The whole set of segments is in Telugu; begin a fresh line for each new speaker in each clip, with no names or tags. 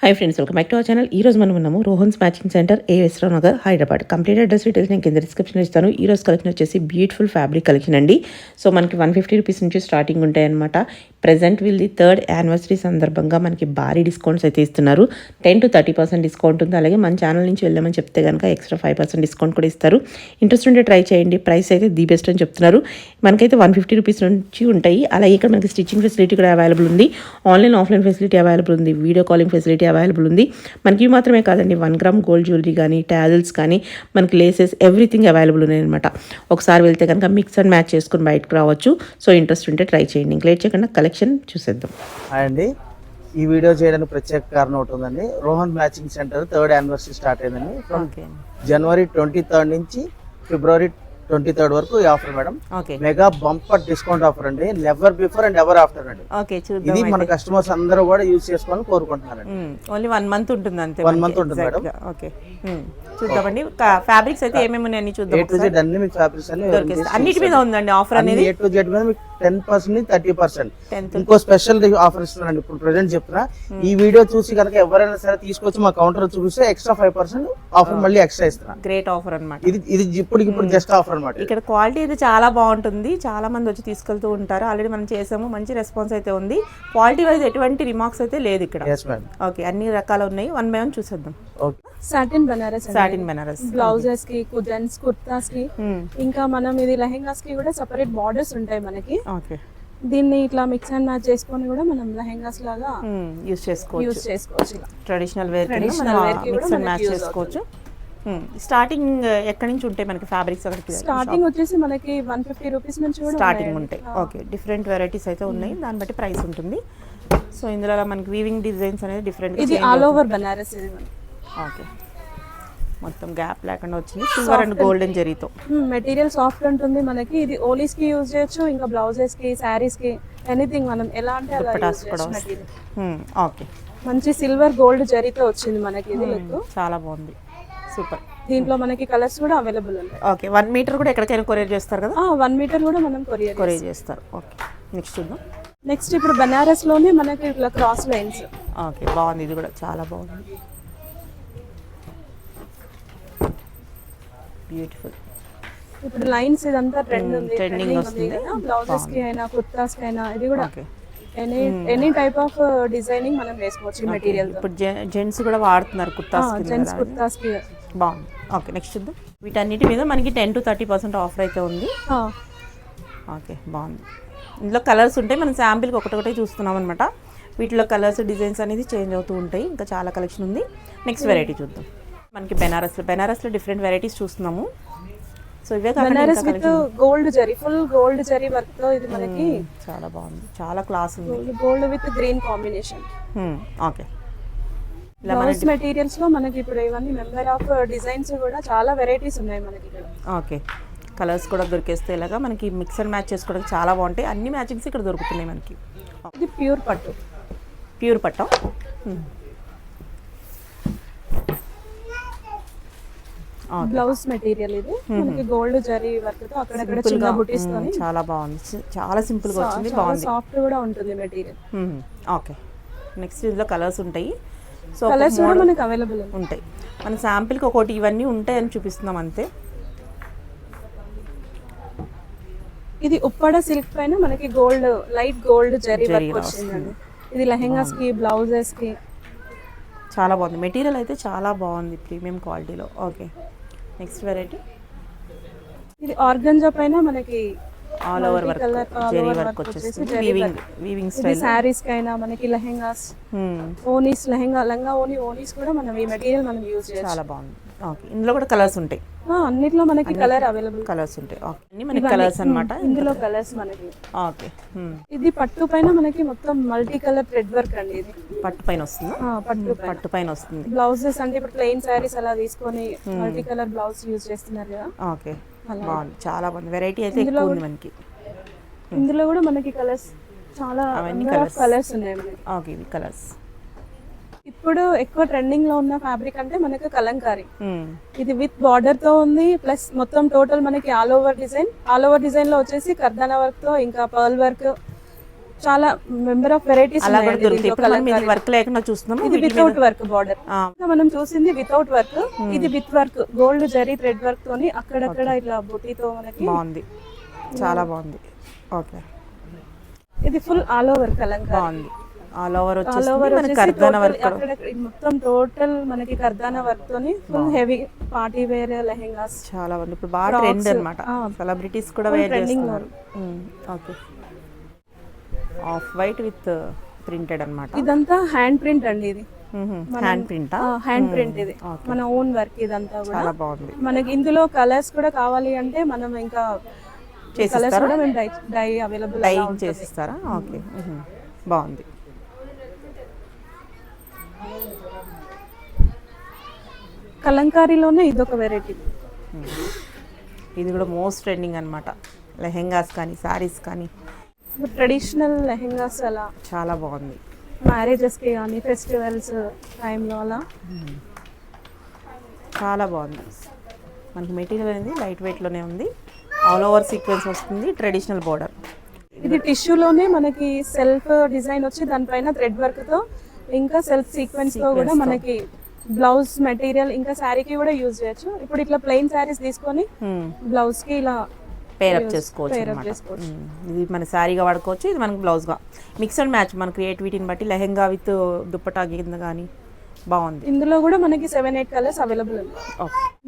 Hi friends, welcome back to our channel. ఈ రోజు మనం ఉన్నాము Rohan's matching centre, AS Rao Nagar, Hyderabad. Complete address details నేను కింద డిస్క్రిప్షన్లో ఇస్తాను. ఈ రోజు కలెక్షన్ వచ్చేసి బ్యూటిఫుల్ ఫ్యాబ్రిక్ కలెక్షన్ అండి. సో మనకి 150 రూపీస్ నుంచి స్టార్టింగ్ ఉంటాయి అనమాట. ప్రెజెంట్ వీళ్ళది 3rd యానివర్సరీ సందర్భంగా మనకి భారీ డిస్కౌంట్స్ అయితే ఇస్తున్నారు. 10 to 30% డిస్కౌంట్ ఉంది. అలాగే మన ఛానల్ నుంచి వెళ్ళామని చెప్తే కనుక ఎక్స్ట్రా 5% డిస్కౌంట్ కూడా ఇస్తారు. ఇంట్రెస్ట్ ఉంటే ట్రై చేయండి. ప్రైస్ అయితే ది బెస్ట్ అని చెప్తున్నారు. మనకైతే 150 రూపీస్ నుంచి ఉంటాయి. అలాగే ఇక్కడ మనకి స్టిచ్చింగ్ ఫెసిలిటీ కూడా అవైలబుల్ ఉంది. ఆన్లైన్ ఆఫ్లైన్ ఫెసిలిటీ అవైలబుల్ ఉంది. వీడియో కాలింగ్ ఫెసిలిటీ అవైలబుల్ ఉంది. మనకి ఇవి మాత్రమే కాదండి, 1 గ్రామ్ గోల్డ్ జ్యువెలరీ కానీ, టాజిల్స్ కానీ, మనకి లేసెస్ ఎవ్రీథింగ్ అవైలబుల్ ఉన్నాయన్నమాట. ఒకసారి వెళ్తే కనుక మిక్స్ అండ్ మ్యాచ్ చేసుకుని బయటకు రావచ్చు. సో ఇంట్రెస్ట్ ఉంటే ట్రై చేయండి. ఇంక లేట్ చేయకుండా కలెక్షన్ చూసేద్దాం.
అండి, ఈ వీడియో చేయడానికి ప్రత్యేక కారణం ఒకటి ఉందండి. Rohan matching centre 3rd anniversary start అయిందండి. ఫ్రమ్ జనవరి 23rd నుంచి ఫిబ్రవరి 23rd వరకు ఈ offer madam. Mega bumper discount offer అండి. Never before and ever after అండి. ఇది మన కస్టమర్స్ అందరూ కూడా యూజ్ చేసుకోవాలని కోరుకుంటున్నారండి.
ఓన్లీ 1 మంత్ ఉంటుంది అంతే.
1 మంత్ ఉంటుంది మేడం.
ఓకే, చూద్దామండి. ఫ్యాబ్రిక్స్ అయితే ఏమేమి ఉన్నాయని చూద్దాం.
A to Z అన్ని మీకు ఫ్యాబ్రిక్స్ అన్ని
అన్నిటి మీద ఉందండి ఆఫర్ అనేది.
A to Z మీద మీకు 10% 30%. ఇంకో స్పెషల్ ఆఫర్ ఇస్తున్నారండి. ఇప్పుడు ప్రెజెంట్ చెప్తున్నా, ఈ వీడియో చూసి కనుక ఎవరైనా సరే తీసుకొచ్చి మా కౌంటర్ చూపిస్తే ఎక్స్ట్రా 5% ఆఫర్ మళ్ళీ ఎక్స్ట్రా ఇస్తున్నా.
గ్రేట్ ఆఫర్ అన్నమాట.
ఇది ఇప్పుడు జస్ట్ ఆఫర్ అన్నమాట.
ఇక్కడ క్వాలిటీ అయితే చాలా బాగుంటుంది. చాలా మంది వచ్చి తీసుకెళ్తూ ఉంటారు. ఆల్రెడీ మనం చేసాము, మంచి రెస్పాన్స్ అయితే ఉంది. క్వాలిటీ వైజ్ ఎటువంటి రిమార్క్స్ అయితే లేదు ఇక్కడ. ఓకే, అన్ని రకాలు ఉన్నాయి. 1 by 1 చూసేద్దాం.
సాటిన్ బనారస్, బ్లౌజెస్ కి, జెంట్స్ కుర్తాస్ కి, ఇంకా మనం ఇది లెహెంగాస్ కి కూడా సెపరేట్ బార్డర్స్ ఉంటాయి మనకి. దీన్ని ఇట్లా మిక్స్ అండ్ మ్యాచ్ చేసుకొని కూడా మనం లెహెంగాస్ లాగా
యూస్ చేసుకోవచ్చు. Traditional wear mix and match చేసుకోవచ్చు. స్టార్టింగ్ ఎక్కడి నుంచి ఉంటాయి మనకి ఫ్యాబ్రిక్స్?
స్టార్టింగ్ వచ్చేసి మనకి 150 రూపీస్ నుంచి కూడా
స్టార్టింగ్ ఉంటాయి. ఓకే, డిఫరెంట్ వెరైటీస్ అయితే ఉన్నాయి. దాన్ని బట్టి ప్రైస్ ఉంటుంది. సో ఇందులో మనకి వీవింగ్ డిజైన్స్ అనేది డిఫరెంట్.
ఇది ఆల్ ఓవర్ బనారస్.
ఓకే, మొత్తం గ్యాప్ లేకుండా వచ్చింది. సిల్వర్ అండ్ గోల్డెన్ జరీతో.
మెటీరియల్ సాఫ్ట్ ఉంటుంది మనకి. ఇది ఓలీస్ కి యూజ్ చేయొచ్చు, ఇంకా బ్లౌజెస్ కి, సారీస్ కి, ఎనీథింగ్ మనం ఎలా అంటే అలా యూజ్ చేయొచ్చు.
ఓకే,
మంచి సిల్వర్ గోల్డ్ జరీతో వచ్చింది మనకి. ఇది లుక్
చాలా బాగుంది, సూపర్.
దీంట్లో మనకి కలర్స్ కూడా అవైలబుల్ ఉంటాయి.
ఓకే, 1 మీటర్ కూడా ఎక్కడికైనా కొరియర్ చేస్తారు కదా?
1 మీటర్ కూడా మనం కొరియర్
చేస్తారు. ఓకే, నెక్స్ట్ చూద్దాం.
నెక్స్ట్ ఇప్పుడు బనారస్ లోనే మనకి ఇట్లా క్రాస్ లైన్స్.
ఓకే, బాగుంది. ఇది కూడా చాలా బాగుంది, బ్యూటిఫుల్.
ఇప్పుడు లైన్స్ ఇదంతా
ట్రెండింగ్ వస్తుంది.
బ్లౌజెస్ కి అయినా, కుర్తాస్ కి అయినా, ఇది కూడా ఎనీ టైప్ ఆఫ్ డిజైనింగ్ మనం వేసుకోవచ్చు. మెటీరియల్
ఇప్పుడు జెంట్స్ కూడా వాడుతున్నారు కుర్తాస్ కి.
జెంట్స్ కుర్తాస్ కి
బాగుంది. ఓకే, నెక్స్ట్ చూద్దాం. వీటన్నిటి మీద మనకి 10 to 30% ఆఫర్ అయితే ఉంది. ఓకే, బాగుంది. ఇందులో కలర్స్ ఉంటాయి. మనం శాంపిల్కి ఒకటొకటే చూస్తున్నాం అనమాట. వీటిలో కలర్స్, డిజైన్స్ అనేది చేంజ్ అవుతూ ఉంటాయి. ఇంకా చాలా కలెక్షన్ ఉంది. నెక్స్ట్ వెరైటీ చూద్దాం. మనకి బెనారస్లో డిఫరెంట్ వెరైటీస్ చూస్తున్నాము. సో ఇవే
Banaras with gold zari, full gold zari work తో ఇది మనకి
చాలా బాగుంది. చాలా క్లాస్ ఉంది.
Gold with green combination.
Okay,
blouse materials లో మనకి ఇప్పుడు ఇవన్నీ మెంబర్ ఆఫ్ డిజైన్స్ కూడా చాలా వెరైటీస్ ఉన్నాయి మనకి ఇక్కడ.
ఓకే, కలర్స్ కూడా దొరికేస్తే ఇలాగా మనకి మిక్స్ అండ్ మ్యాచ్ చేసుకోవడానికి చాలా బాగుంటాయి. అన్ని మ్యాచింగ్స్ ఇక్కడ దొరుకుతున్నాయి మనకి.
ఇది ప్యూర్ పట్టు. బ్లౌజ్ మెటీరియల్ ఇది మనకి గోల్డ్ జరీ వర్క్ తో అక్కడ చిన్న బుటీస్ తో
చాలా బాగుంది. చాలా సింపుల్ గా వచ్చింది. బాగుంది,
సాఫ్ట్ కూడా ఉంటుంది మెటీరియల్.
ఓకే, నెక్స్ట్ ఇందులో కలర్స్ ఉంటాయి. సో
కలర్స్ కూడా మనకి అవైలబుల్
ఉంటాయి. మన శాంపిల్ కి ఒకటి ఇవన్నీ ఉంటాయని చూపిస్తున్నాం అంతే.
ఇది ఉప్పడ సిల్క్ పైన మనకి gold, light gold zari work వచ్చిందండి. ఇది లెహెంగాస్ కి, బ్లౌజెస్ కి
చాలా బాగుంది. మెటీరియల్ అయితే చాలా బాగుంది, ప్రీమియం క్వాలిటీలో. Okay, next variety.
ఇది ఆర్గంజా పైన మనకి
all over work, zari work వచ్చేసి వీవింగ్ స్టైల్.
సారీస్ కైనా, మనకి లెహెంగాస్, ఓనీస్, లంగా ఓనీస్ కూడా మనం ఈ మెటీరియల్ మనం యూజ్ చేయొచ్చు.
చాలా బాగుంది. ఓకే, ఇందులో కూడా కలర్స్ ఉంటాయి.
అన్నిట్లో మనకి కలర్ అవైలబుల్,
కలర్స్ ఉంటాయి. ఓకే, అన్ని మనకి కలర్స్ అన్నమాట.
ఇందులో కలర్స్ మనకి.
ఓకే,
ఇది పట్టు పైన మనకి మొత్తం మల్టీ కలర్ థ్రెడ్ వర్క్ అండి. ఇది
పట్టు పైన వస్తుంది. పట్టు పైన వస్తుంది.
బ్లౌజెస్ అంటే ఇప్పుడు ప్లెయిన్ సారీస్ అలా తీసుకొని మల్టీ కలర్ బ్లౌజ్ యూజ్ చేస్తున్నారు కదా.
ఓకే, బాగుంది, చాలా బాగుంది. వెరైటీ అయితే ఎక్కువ ఉంది మనకి.
ఇందులో కూడా మనకి కలర్స్ చాలా కలర్స్ ఉన్నాయి మనకి.
ఓకే, ఇవి కలర్స్.
ఇప్పుడు ఎక్కువ ట్రెండింగ్ లో ఉన్న ఫ్యాబ్రిక్ అంటే మనకి కలంకారీ. ఇది విత్ బార్డర్ తో ఉంది, ప్లస్ మొత్తం టోటల్ మనకి ఆల్ ఓవర్ డిజైన్ లో వచ్చేసి కర్దానా వర్క్ తో, ఇంకా పర్ల్ వర్క్, చాలా మెంబర్ ఆఫ్ వెరైటీస్
అలా కూడా దొరుకుతాయి. ఇప్పుడు మనం ఇది వర్క్ లేకుండా చూస్తున్నాము.
ఇది వితౌట్ వర్క్ బార్డర్, మనం చూసింది వితౌట్ వర్క్, ఇది with work gold zari thread work తోని అక్కడక్కడ ఇట్లా బుటీతో మనకి
బాగుంది, చాలా బాగుంది. ఓకే,
ఇది ఫుల్ ఆల్ ఓవర్ కలంకారీ,
బాగుంది. ఆల్ ఓవర్ వచ్చేసి మనకి కర్దానా వర్క్
మొత్తం టోటల్ మనకి కర్దానా వర్క్ తోని full heavy party wear lehengas
చాలా బాగుంది. ఇప్పుడు బాగా ట్రెండ్ అన్నమాట, సెలబ్రిటీస్ కూడా వేర్ చేస్తున్నారు. Okay, off white with printed అన్నమాట.
ఇదంతా హ్యాండ్ ప్రింట్ అండి, ఇది
హ్యాండ్ ప్రింట్,
హ్యాండ్ ప్రింట్, ఇది మన ఓన్ వర్క్ ఇదంతా కూడా.
చాలా బాగుంది.
మనకి ఇందులో కలర్స్ కూడా కావాలి అంటే మనం ఇంకా కలర్స్ కూడా మేము డై అవైలబుల్
డైయింగ్ చేసిస్తారా? ఓకే, బాగుంది.
కలంకారీలోనే ఇదొక వెరైటీ,
ఇది కూడా మోస్ట్ ట్రెండింగ్ అన్నమాట. లెహెంగాస్ కానీ సారీస్ కానీ
ట్రెడిషనల్ లెహెంగాస్ అలా
చాలా బాగుంది.
మ్యారేజెస్కి కానీ ఫెస్టివల్స్ టైంలో అలా
చాలా బాగుంది. మనకి మెటీరియల్ అనేది లైట్ వెయిట్లోనే ఉంది, ఆల్ ఓవర్ సీక్వెన్స్ వస్తుంది, ట్రెడిషనల్ బోర్డర్.
ఇది టిష్యూలోనే మనకి సెల్ఫ్ డిజైన్ వచ్చి దానిపైన థ్రెడ్ వర్క్తో ఇంకా సెల్ఫ్ సీక్వెన్స్తో కూడా మనకి బ్లౌజ్ మెటీరియల్ ఇంకా శారీకి కూడా యూజ్ చేయొచ్చు. ఇప్పుడు ఇట్లా ప్లెయిన్ శారీస్ తీసుకొని బ్లౌజ్కి ఇలా
పేరప్ చేసుకోవచ్చు అన్నమాట. ఇది మన శారీగా వాడుకోవచ్చు, ఇది మనకి బ్లౌజ్గా మిక్స్ అండ్ మ్యాచ్ మన క్రియేటివిటీని బట్టి లెహెంగా విత్ దుప్పటా కింద కానీ బాగుంది.
ఇందులో కూడా మనకి 7-8 కలర్స్ అవైలబుల్ ఉంది.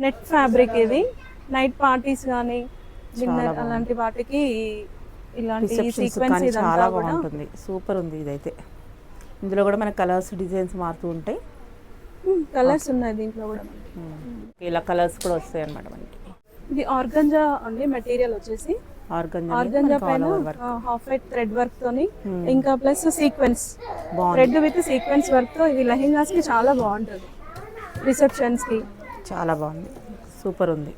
నెట్ ఫ్యాబ్రిక్, ఇది నైట్ పార్టీస్ కానీ డిన్నర్ అలాంటి వాటికి ఇలాంటి సీక్వెన్స్
చాలా బాగుంటుంది. సూపర్ ఉంది ఇదైతే. ఇందులో కూడా మన కలర్స్ డిజైన్స్ మారుతూ ఉంటాయి,
కలర్స్ ఉన్నాయి దీంట్లో కూడా.
ఇలా కలర్స్ కూడా వస్తాయి అన్నమాట మనకి.
ఇది ఆర్గంజా అండి, మెటీరియల్ వచ్చేసి ఆర్గంజా పైన హాఫ్ వైట్ థ్రెడ్ వర్క్ తోని ఇంకా plus sequence thread with sequence work తో ఇది లెహెంగాస్ కి చాలా బాగుంటుంది, రిసెప్షన్స్ కి
చాలా బాగుంది. సూపర్ ఉంది,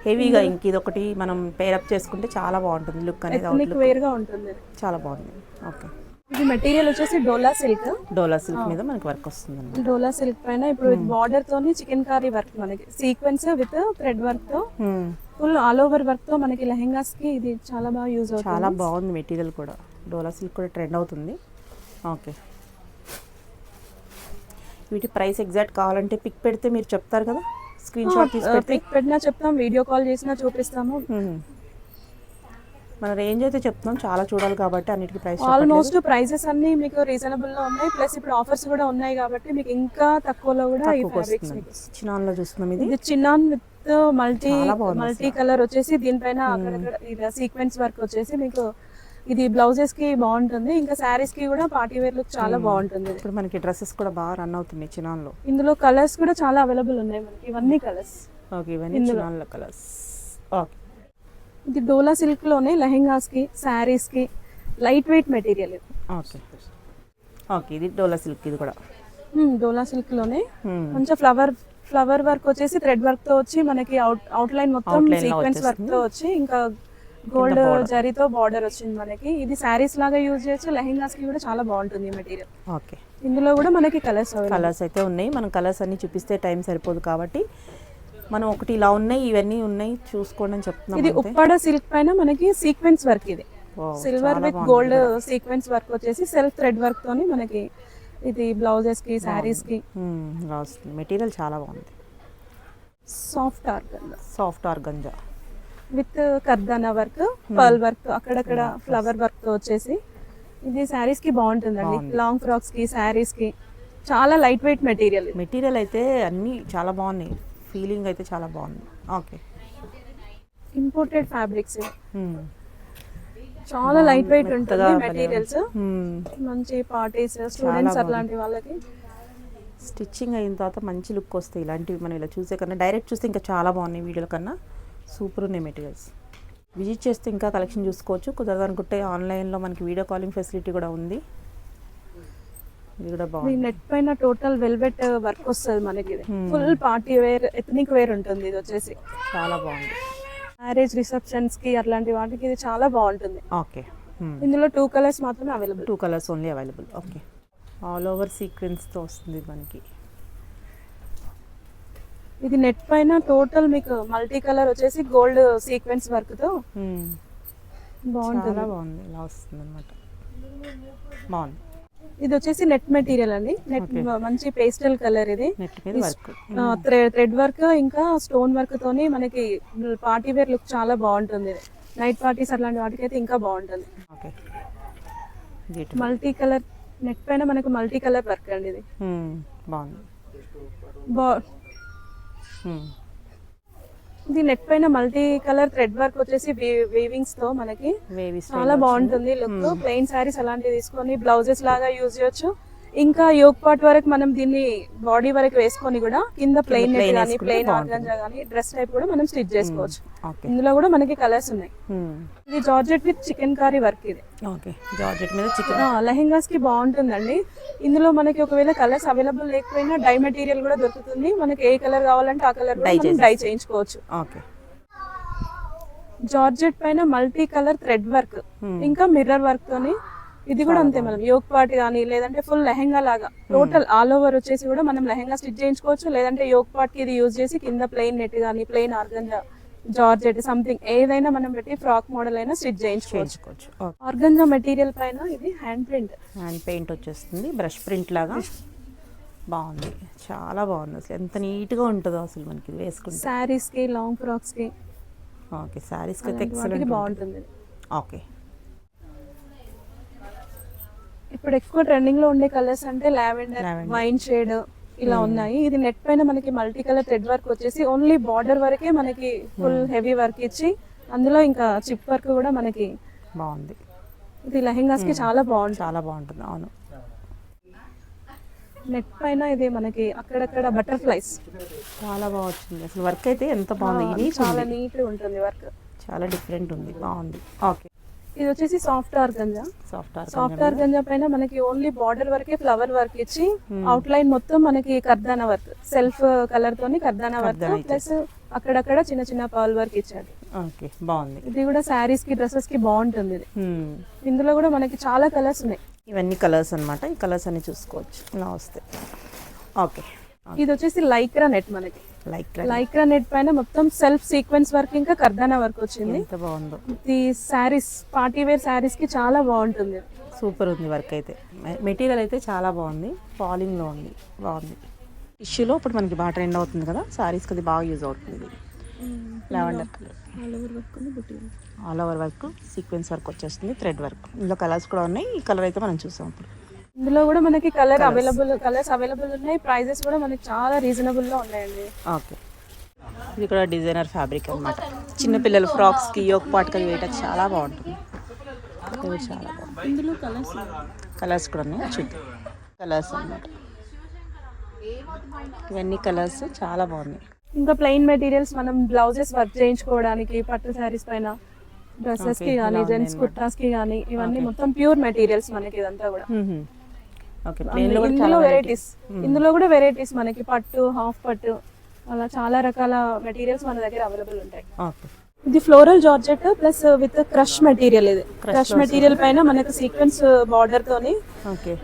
హెవీగా. ఇంక ఇది ఒకటి మనం పేరప్ చేసుకుంటే చాలా బాగుంటుంది, లుక్ అనేది
ఎథ్నిక్ వేర్ గా ఉంటుంది,
చాలా బాగుంది. ఓకే,
ఇది మెటీరియల్ వచ్చేసి డోలా సిల్క్.
డోలా సిల్క్ మీద మనకి వర్క్ వస్తుంది.
డోలా సిల్క్ పైన ఇప్పుడు విత్ బార్డర్ తోని చికెన్ కారీ వర్క్, మనకి సీక్వెన్స్ విత్ థ్రెడ్ వర్క్ తో ఫుల్ ఆల్ ఓవర్ వర్క్ తో మనకి లెహెంగాస్ కి ఇది చాలా బాగా యూజ్ అవుతుంది.
చాలా బాగుంది మెటీరియల్ కూడా. డోలా సిల్క్ కూడా ట్రెండ్ అవుతుంది. ఓకే, వీటి ప్రైస్ ఎగ్జాక్ట్ కావాలంటే పిక్ పెడితే మీరు చెప్తారు కదా, స్క్రీన్ షాట్ తీసి
పిక్ పెట్టినా చెప్తాం, వీడియో కాల్ చేసినా చూపిస్తాము.
మన రేంజ్ అయితే చెప్తున్నాం, చాలా చూడాలి కాబట్టి అన్నిటికీ ప్రైస్
ఆల్మోస్ట్ ప్రైసెస్ అన్ని మీకు రీజనబుల్ లో ఉన్నాయి, ప్లస్ ఇప్పుడు ఆఫర్స్ కూడా ఉన్నాయి కాబట్టి మీకు ఇంకా తక్కువలో కూడా ఈ ఫ్యాబ్రిక్స్
చినాన్ లో చూస్తున్నాం.
ఇది చినాన్ విత్ మల్టీ కలర్ వచ్చేసి దీనిపైన అక్కడక్కడ సీక్వెన్స్ వర్క్ వచ్చేసి మీకు ఇది బ్లౌజెస్ కి బాగుంటుంది, ఇంకా శారీస్ కి కూడా పార్టీ వేర్ లుక్ చాలా బాగుంటుంది.
ఇప్పుడు మనకి డ్రెస్సెస్ కూడా బాగా రన్ అవుతున్నాయి చినాన్ లో.
ఇందులో కలర్స్ కూడా చాలా అవైలబుల్ ఉన్నాయి మనకి, ఇవన్నీ కలర్స్.
ఓకే, ఇవన్నీ చినాన్ లో కలర్స్. ఓకే,
ఇది డోలా సిల్క్ లోనే లెహెంగాస్ కి శారీస్ కి light weight material.
Okay okay, ఇది డోలా సిల్క్. ఇది కూడా
డోలా సిల్క్ లోనే కొంచెం ఫ్లవర్ వర్క్ వచ్చేసి థ్రెడ్ వర్క్ తో వచ్చి మనకి అవుట్ లైన్ మొత్తం సీక్వెన్స్ వర్క్ తో వచ్చి ఇంకా గోల్డ్ జరీతో బార్డర్ వచ్చింది మనకి. ఇది శారీస్ లాగా యూజ్ చేయొచ్చు, లెహెంగాస్ కి కూడా చాలా బాగుంటుంది మెటీరియల్.
ఓకే,
ఇందులో కూడా మనకి కలర్స్
అయితే ఉన్నాయి. మనం కలర్స్ అన్ని చూపిస్తే టైం సరిపోదు కాబట్టి మనం ఒకటి ఇలా ఉన్నాయి, ఇవన్నీ ఉన్నాయి చూసుకోండి అని చెప్తున్నాం.
ఇది ఉప్పాడ సిల్క్ పైన మనకి సీక్వెన్స్ వర్క్, ఇది silver with gold sequence work వచ్చేసి సెల్ఫ్ థ్రెడ్ వర్క్ తోని మనకి ఇది బ్లౌజెస్ కి శారీస్ కి
వస్తుంది. మెటీరియల్ చాలా బాగుంది. సాఫ్ట్ ఆర్గంజా
విత్ కర్దానా వర్క్, పర్ల్ వర్క్, అక్కడక్కడ ఫ్లవర్ వర్క్ తో వచ్చేసి ఇది శారీస్ కి బాగుంటుందండి. లాంగ్ ఫ్రాక్స్ కి శారీస్ కి చాలా లైట్ వెయిట్ మెటీరియల్
అయితే అన్ని చాలా బాగున్నాయి, ఫీలింగ్ అయితే చాలా బాగుంది. ఓకే,
ఇంపోర్టెడ్ ఫ్యాబ్రిక్స్ చాలా లైట్ వెయిట్ ఉంటుంది మెటీరియల్స్, మంచి పార్టీస్ స్టూడెంట్స్ అట్లాంటి వాళ్ళకి
స్టిచ్చింగ్ అయిన తర్వాత మంచి లుక్ వస్తాయి. ఇలాంటివి మనం ఇలా చూసే కన్నా డైరెక్ట్ చూస్తే ఇంకా చాలా బాగున్నాయి, వీడియోల కన్నా సూపర్ ఉన్నాయి మెటీరియల్స్. విజిట్ చేస్తే ఇంకా కలెక్షన్ చూసుకోవచ్చు, కుదరదు అనుకుంటే ఆన్లైన్లో మనకి వీడియో కాలింగ్ ఫెసిలిటీ కూడా ఉంది. ఇది కూడా బాగుంది.
నెట్ పైన టోటల్ వెల్వెట్ వర్క్ వస్తుంది మనకి, full party wear ethnic wear ఉంటుంది. ఇది వచ్చేసి
చాలా బాగుంది,
మ్యారేజ్ రిసెప్షన్స్ కి అట్లాంటి వాటికి ఇది చాలా బాగుంటుంది.
ఓకే,
ఇందులో 2 కలర్స్ మాత్రమే available.
2 colours only available. Okay, all over సీక్వెన్స్తో వస్తుంది మనకి.
ఇది నెట్ పైన టోటల్ మీకు మల్టీ కలర్ వచ్చేసి గోల్డ్ సీక్వెన్స్ వర్క్ తో బాగుంటుంది.
చాలా బాగుంది, ఇలా వస్తుంది అనమాట. బాగుంది.
ఇది వచ్చేసి నెట్ మెటీరియల్ అండి. నెట్ మంచి పేస్టల్ కలర్ ఇది.
నెట్ మీద వర్క్.
థ్రెడ్ వర్క్ ఇంకా స్టోన్ వర్క్ తోని మనకి పార్టీ వేర్ లుక్ చాలా బాగుంటుంది. నైట్ పార్టీస్ అట్లాంటి వాటికైతే ఇంకా బాగుంటుంది.
ఓకే.
మల్టీ కలర్ నెట్ పైన మనకు మల్టీ కలర్ వర్క్ అండి ఇది.
బాగుంది.
ఇది నెట్ పైన మల్టీ కలర్ థ్రెడ్ వర్క్ వచ్చేసి వీవింగ్స్ తో మనకి చాలా బాగుంటుంది లుక్. ప్లెయిన్ సారీస్ అలాంటివి తీసుకొని బ్లౌజెస్ లాగా యూజ్ చేయొచ్చు. ఇంకా యోక్ పార్ట్ వరకు మనం దీన్ని బాడీ వరకు వేసుకొని కూడా కింద ప్లెయిన్ నెట్ కానీ ప్లెయిన్ ఆర్గాంజా కానీ డ్రెస్ టైప్ కూడా మనం స్టిచ్ చేసుకోవచ్చు. ఇందులో కూడా మనకి కలర్స్ ఉన్నాయి. ఇది georgette with chicken curry work. ఇది
జార్జెట్ మీద చికెన్
లెహెంగాస్ కి బాగుంటుందండి. ఇందులో మనకి ఒకవేళ కలర్స్ అవైలబుల్ లేకపోయినా డై మెటీరియల్ కూడా దొరుకుతుంది. మనకి ఏ కలర్ కావాలంటే ఆ కలర్ డై చేయించుకోవచ్చు. జార్జెట్ పైన మల్టీ కలర్ థ్రెడ్ వర్క్ ఇంకా మిర్రర్ వర్క్ తోని ఇది కూడా అంతే. మనం యోక్ పార్ట్ కానీ లేదంటే ఫుల్ లెహెంగా లాగా టోటల్ ఆల్ ఓవర్ వచ్చేసి కూడా మనం లెహెంగా స్టిచ్ చేయించుకోవచ్చు. లేదంటే యోక్ పార్ట్ కి ఇది యూజ్ చేసి కింద ప్లెయిన్ నెట్ కానీ ప్లెయిన్ ఆర్గంజా జార్జెట్ సంథింగ్ ఏదైనా మనం పెట్టి ఫ్రాక్ మోడల్ అయినా స్టిచ్ చేయించుకోవచ్చు. ఆర్గంజా మెటీరియల్ పైన ఇది హ్యాండ్ పెయింట్
వచ్చేస్తుంది. బ్రష్ ప్రింట్ లాగా బాగుంది. చాలా బాగుంది. అసలు ఎంత నీట్గా ఉంటుందో అసలు మనకి వేసుకుంటే
శారీస్ కి లాంగ్ ఫ్రాక్స్ కి.
ఓకే. శారీస్కి అయితే ఎక్సలెంట్
బాగుంటుంది.
ఓకే.
ఇప్పుడు ఎక్కువ ట్రెండింగ్ లో ఉండే కలర్స్ అంటే లావెండర్, వైన్ షేడ్ ఇలా ఉన్నాయి. ఇది నెట్ పైన మనకి మల్టీ కలర్ థ్రెడ్ వర్క్ వచ్చేసి ఓన్లీ బార్డర్ వరకే మనకి ఫుల్ హెవీ వర్క్ ఇచ్చి అందులో ఇంకా చిప్ వర్క్ కూడా మనకి
బాగుంది.
ఇది లెహెంగాస్ కి చాలా
బాగుంటుంది. అవును.
నెట్ పైన ఇది మనకి అక్కడక్కడ బటర్ఫ్లైస్
చాలా బాగా వచ్చింది. అసలు వర్క్ అయితే ఎంత బాగుంది.
చాలా నీట్ ఉంటుంది వర్క్.
చాలా డిఫరెంట్ ఉంది. బాగుంది. ఓకే.
ఇది వచ్చేసి సాఫ్ట్ ఆర్గంజా పైన మనకి ఓన్లీ బార్డర్ వరకే ఫ్లవర్ వర్క్ ఇచ్చి అవుట్ లైన్ మొత్తం మనకి కర్దానా వర్క్ సెల్ఫ్ కలర్ తోని కర్దానా వర్క్ ప్లస్ అక్కడక్కడ చిన్న చిన్న పర్ల్ వర్క్ ఇచ్చాడు.
ఓకే. బాగుంది.
ఇది కూడా శారీస్ కి డ్రెస్సెస్ కి బాగుంటుంది. ఇది ఇందులో కూడా మనకి చాలా కలర్స్ ఉన్నాయి.
ఇవన్నీ కలర్స్ అన్నమాట. ఈ కలర్స్ అన్ని చూసుకోవచ్చు ఇలా వస్తాయి. ఓకే.
ఇది వచ్చేసి లైక్రా నెట్. మనకి లైక్రా నెట్ పైన మొత్తం సెల్ఫ్ సీక్వెన్స్ వర్క్ ఇంకా కర్దానా వర్క్ వచ్చింది.
ఎంత బాగుందో.
ఇది శారీస్ పార్టీ వేర్ శారీస్ కి చాలా బాగుంటుంది.
సూపర్ ఉంది వర్క్ అయితే. మెటీరియల్ అయితే చాలా బాగుంది. ఫాలింగ్ లో ఉంది. బాగుంది. టిష్యూలో ఇప్పుడు మనకి బాగా ట్రెండ్ అవుతుంది కదా శారీస్కి, అది బాగా యూజ్ అవుతుంది. Lavender colour all over work sequence work వచ్చేస్తుంది. Thread work. ఇందులో కలర్స్ కూడా ఉన్నాయి. ఈ కలర్ అయితే మనం చూసాం ఇప్పుడు.
ఇందులో కూడా మనకి కలర్స్ అవైలబుల్ ఉన్నాయి. ప్రైజెస్ కూడా మనకి చాలా రీజనబుల్ లో ఉన్నాయండి.
ఓకే. ఇది కూడా డిజైనర్ ఫ్యాబ్రిక్ అన్నమాట. చిన్నపిల్లల ఫ్రాక్స్ కి యోక్ పార్ట్ కి వేయడానికి చాలా బాగుంటుంది. చాలా బాగుంది.
ఇందులో
కలర్స్ కూడా ఉన్నాయి. చూద్దాం. కలర్స్ అన్నమాట. ఇవన్నీ కలర్స్ చాలా బాగున్నాయి.
ఇంకా ప్లెయిన్ మెటీరియల్స్ మనం బ్లౌజెస్ వర్క్ చేయించుకోవడానికి పట్టు శారీస్ పైన డ్రెస్సెస్ కి కానీ జెంట్స్ కుర్తాస్ కి కానీ ఇవన్నీ మొత్తం ప్యూర్ మెటీరియల్స్ మనకి ఇదంతా కూడా. ఇందులో కూడా వెరైటీస్ మనకి పట్టు, హాఫ్ పట్టు అలా చాలా రకాల మెటీరియల్స్ మన దగ్గర అవైలబుల్ ఉంటాయి. ఇది floral georgette plus with crush material. ఇది క్రష్ మెటీరియల్ పైన మనకు సీక్వెన్స్ బార్డర్ తోని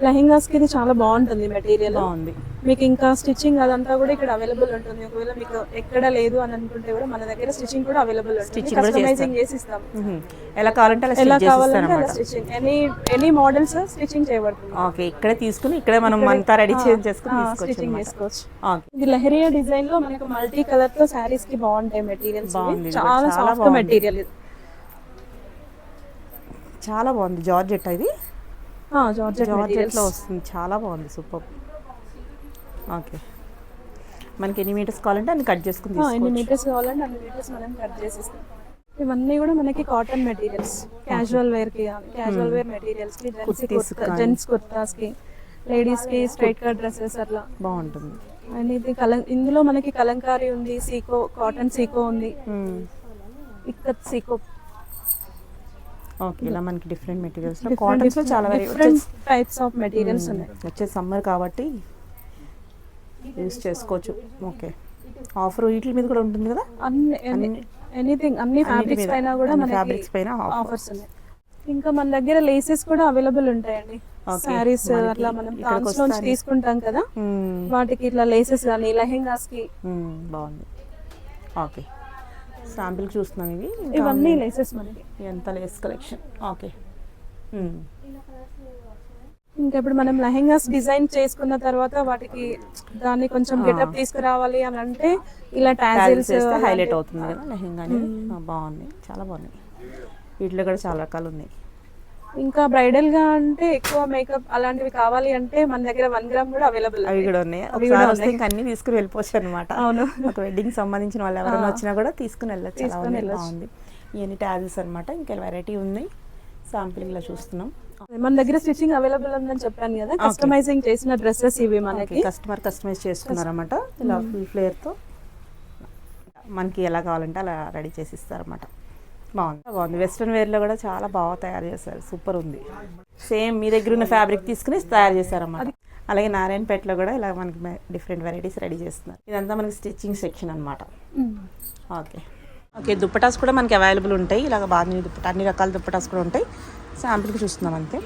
లెహెంగాస్ కి ఇది చాలా బాగుంటుంది మెటీరియల్. మీకు ఇంకా స్టిచ్చింగ్ అదంతా కూడా ఇక్కడ అవైలబుల్ ఉంటుంది. ఒకవేళ మీకు ఎక్కడ లేదు అని అనుకుంటే కూడా మన దగ్గర స్టిచ్చింగ్ కూడా అవైలబుల్ ఉంటుంది. కస్టమైజింగ్ చేసి ఇస్తాం.
ఎలా కావాలంటే
అలా స్టిచ్చింగ్ ఎనీ మోడల్స్ స్టిచ్చింగ్ చేయబడుతుంది.
ఓకే. ఇక్కడే తీసుకుని ఇక్కడే మనం అంతా రెడీ చేసుకుని
స్టిచ్చింగ్ చేసుకోవచ్చు. ఇది లెహరియా డిజైన్ లో మనకు మల్టీ కలర్ తో శారీస్ కి బాగుంటాయి మెటీరియల్స్. చాలా సాఫ్ట్ మెటీరియల్. ఇది
చాలా బాగుంది. జార్జెట్ ఇది
జార్జెట్
లో వస్తుంది. చాలా బాగుంది. సూపర్. ఓకే. మనకి ఎన్ని మీటర్స్ కావాలంటే అన్ని కట్ చేసుకుని
ఎన్ని మీటర్స్ కావాలంటే అన్ని మీటర్స్ మనం కట్ చేసిస్తాం. ఇవన్నీ కూడా మనకి కాటన్ మెటీరియల్స్. క్యాజువల్ వేర్ కి క్యాజువల్ వేర్ మెటీరియల్స్ కి జెంట్స్ కుర్తాస్ కి లేడీస్ కి స్ట్రైట్ కట్ డ్రెస్సెస్ అట్లా
బాగుంటుంది.
అండ్ ఇది ఇందులో మనకి కలంకారీ ఉంది, సీకో కాటన్ సీకో ఉంది, ఇక్కత్ సీకో.
ఓకే. ఇలా మనకి డిఫరెంట్ మెటీరియల్స్ లో కాటన్స్ లో చాలా
డిఫరెంట్ టైప్స్ ఆఫ్ మెటీరియల్స్ ఉన్నాయి.
వచ్చే సమ్మర్ కాబట్టి యూస్ చేసుకోవచ్చు. ఓకే. ఆఫర్ వీటి మీద కూడా ఉంటుంది కదా.
అన్ని ఫ్యాబ్రిక్స్ పైన కూడా మనకి ఆఫర్స్ ఉన్నాయి. ఇంకా మన దగ్గర లేసెస్ కూడా అవైలబుల్ ఉంటాయండి. సారీస్ అట్లా మనం థాన్స్ నుంచి తీసుకుంటాం కదా, వాటికి ఇట్లా లేసెస్ కానీ లెహెంగాస్ కి
బాగుంది. ఓకే. శాంపిల్ చూస్తున్నాం. ఇవన్నీ
లేసెస్ మనకి
ఎంత లేస్ కలెక్షన్. ఓకే.
ఇంకా ఇప్పుడు మనం లెహెంగాస్ డిజైన్ చేసుకున్న తర్వాత వాటికి దాన్ని కొంచెం గెటప్ తీసుకురావాలి అని అంటే ఇలా టాజిల్స్
చేస్తే హైలైట్ అవుతుంది కదా లెహెంగా అనేది. బాగుంది, చాలా బాగున్నాయి. వీటిలో కూడా చాలా రకాలు ఉన్నాయి.
ఇంకా బ్రైడల్ గా అంటే ఎక్కువ మేకప్ అలాంటివి కావాలి అంటే మన దగ్గర 1 గ్రామ్ కూడా అవైలబుల్.
అవి కూడా ఉన్నాయి. ఒకసారి వస్తే ఇంకా అన్ని తీసుకుని వెళ్ళిపోవచ్చు అనమాట.
అవును.
ఒక వెడ్డింగ్ సంబంధించిన వాళ్ళు ఎవరైనా వచ్చినా కూడా తీసుకుని వెళ్ళచ్చు. బాగుంది. ఇవన్నీ టాజిల్స్ అనమాట. ఇంకా వెరైటీ ఉన్నాయి. శాంపిల్ ఇలా చూస్తున్నాం.
మన దగ్గర స్టిచ్చింగ్ అవైలబుల్ ఉందని చెప్పాను కదా, కస్టమైజింగ్ చేసిన డ్రెస్సెస్ ఇవి మనకి.
కస్టమర్ కస్టమైజ్ చేసుకున్నారన్నమాట. ఇలా ఫుల్ ఫ్లేర్తో మనకి ఎలా కావాలంటే అలా రెడీ చేసి ఇస్తారన్నమాట. బాగుంది. వెస్ట్రన్ వేర్లో కూడా చాలా బాగా తయారు చేస్తారు. సూపర్ ఉంది. సేమ్ మీ దగ్గర ఉన్న ఫ్యాబ్రిక్ తీసుకుని తయారు చేశారన్నమాట. అలాగే నారాయణపేటలో కూడా ఇలా మనకి డిఫరెంట్ వెరైటీస్ రెడీ చేస్తున్నారు. ఇదంతా మనకి స్టిచ్చింగ్ సెక్షన్ అనమాట. ఓకే దుప్పటాస్ కూడా మనకి అవైలబుల్ ఉంటాయి. ఇలాగ బాగా దుప్పట, అన్ని రకాల దుప్పటాస్ కూడా ఉంటాయి. శాంపుల్కి చూస్తున్నాం అంతే.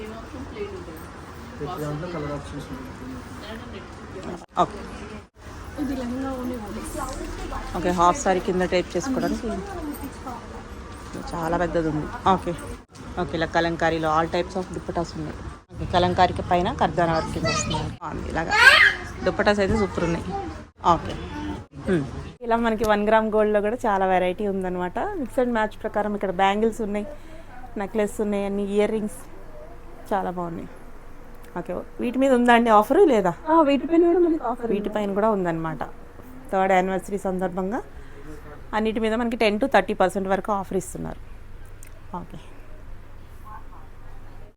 ఓకే హాఫ్ సారీ కింద టైప్ చేసుకోవడానికి చాలా పెద్దది ఉంది. ఓకే ఇలా కలంకారీలో ఆల్ టైప్స్ ఆఫ్ దుప్పటాస్ ఉన్నాయి. ఓకే కలంకారీకి పైన కర్దానా వర్క్ కింద వస్తుంది. ఇలాగా దుప్పటాస్ అయితే సూపర్ ఉన్నాయి. ఓకే ఇలా మనకి 1 గ్రామ్ గోల్డ్లో కూడా చాలా వెరైటీ ఉందన్నమాట. మిక్స్ అండ్ మ్యాచ్ ప్రకారం ఇక్కడ బ్యాంగిల్స్ ఉన్నాయి, నెక్లెస్ ఉన్నాయి, అన్ని ఇయర్ రింగ్స్ చాలా బాగున్నాయి. ఓకే వీటి మీద ఉందా అండి ఆఫరు లేదా? వీటిపైన కూడా ఉందన్నమాట. 3rd యానివర్సరీ సందర్భంగా అన్నిటి మీద మనకి 10 to 30% వరకు ఆఫర్ ఇస్తున్నారు. ఓకే